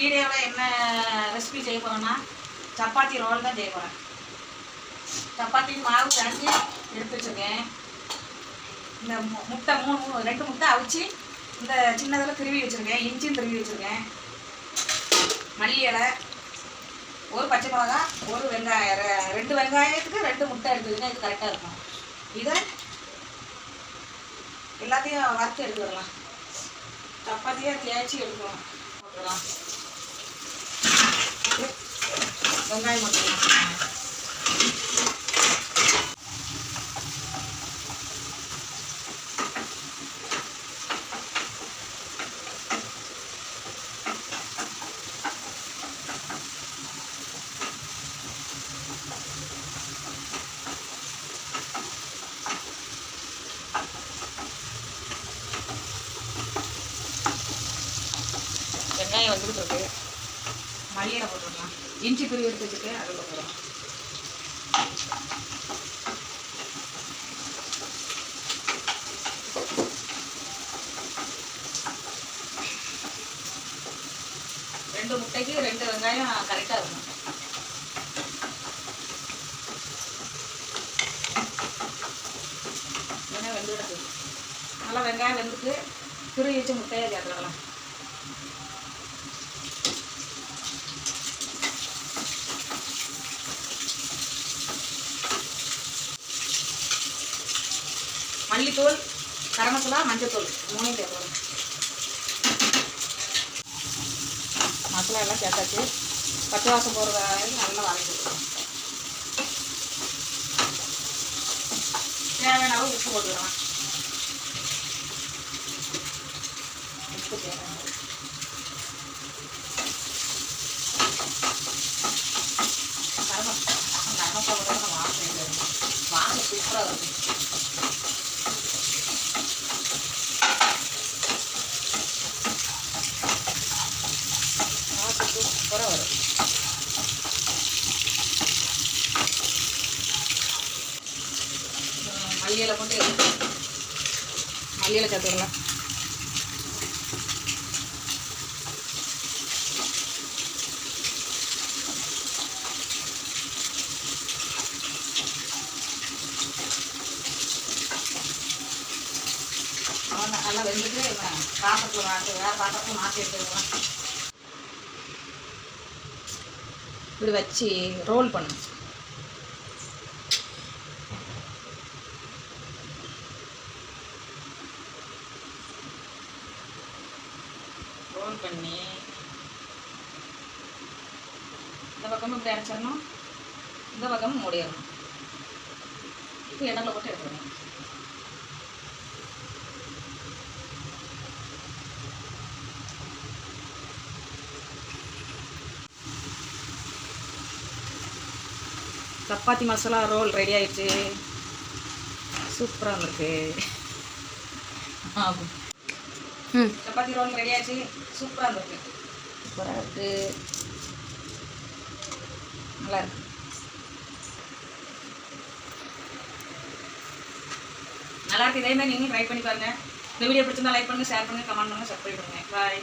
வீடியோவில் என்ன ரெசிபி செய்ய போகிறோன்னா சப்பாத்தி ரோல் தான் செய்ய போகிறேன். சப்பாத்தி மாவு கரைஞ்சி எடுத்து வச்சுருக்கேன். இந்த முட்டை 2 முட்டை அவிச்சு இந்த சின்னதில் திருவி வச்சுருக்கேன். இஞ்சியும் திருவி வச்சுருக்கேன். மல்லி இலை, ஒரு பச்சை மிளகா, ஒரு வெங்காயம், 2 வெங்காயத்துக்கு 2 முட்டை எடுத்துக்கிட்டா இது கரெக்டாக இருக்கும். இதை எல்லாத்தையும் வறுத்து எடுத்துக்கலாம். சப்பாத்தியாக தேய்ச்சி எடுக்கலாம். போட்டுக்கலாம். வெங்காயம் போட்டுக்கலாம். வெங்காயம் வந்துட்டு இருக்கு. மல்லியில் போட்டுக்கலாம். இஞ்சி துருவி எடுத்து வச்சுட்டு அதை போட்டுக்கலாம். ரெண்டு முட்டைக்கு 2 வெங்காயம் கரெக்டாக இருக்கும். ஏன்னா வெந்துடுது. நல்லா வெங்காயம் வெந்துட்டு துருவி வச்சு முட்டையை சேர்த்துக்கலாம். மல்லித்தூள், கரம் மசாலா, மஞ்சத்தூள் 3 சேர்க்கணும். மசாலா எல்லாம் சேர்த்தாச்சு. பச்சை வாசம் போகிற வரைக்கும் நல்லா வதக்கிக்கலாம். தேவையான அளவு உப்பு போட்டுக்கலாம். உப்பு தேவையான கரம் மசாலா வாசனை சூப்பராக இருக்கும். சூப்பராக வரும். மல்லியில போட்டு மல்லியில சேர்த்துக்கலாம். நல்லா வெந்துட்டு பாத்திரத்தில் வேறு பாத்திரத்தில் மாற்றி எடுத்துக்கலாம். இப்படி வச்சு ரோல் பண்ணணும். ரோல் பண்ணி இந்த பக்கமும் இப்படி அரைச்சிடணும். இந்த பக்கமும் மூடிடணும். இப்போ எண்ணெயில் போட்டு எடுத்துக்கணும். சப்பாத்தி மசாலா ரோல் ரெடி ஆயிடுச்சு. சூப்பராக இருக்கு. ஆகும். சப்பாத்தி ரோல் ரெடி ஆயிடுச்சு. சூப்பராக இருக்கு. சூப்பராக இருக்கு. நல்லா இருக்கு. நல்லா இருக்கு. இதே மாதிரி நீங்களும் ட்ரை பண்ணி பாருங்கள். இந்த வீடியோ பிடிச்சிருந்தா லைக் பண்ணுங்கள், ஷேர் பண்ணுங்கள், கமெண்ட் பண்ணுங்கள், சப்ஸ்கிரைப் பண்ணுங்கள். பாய்.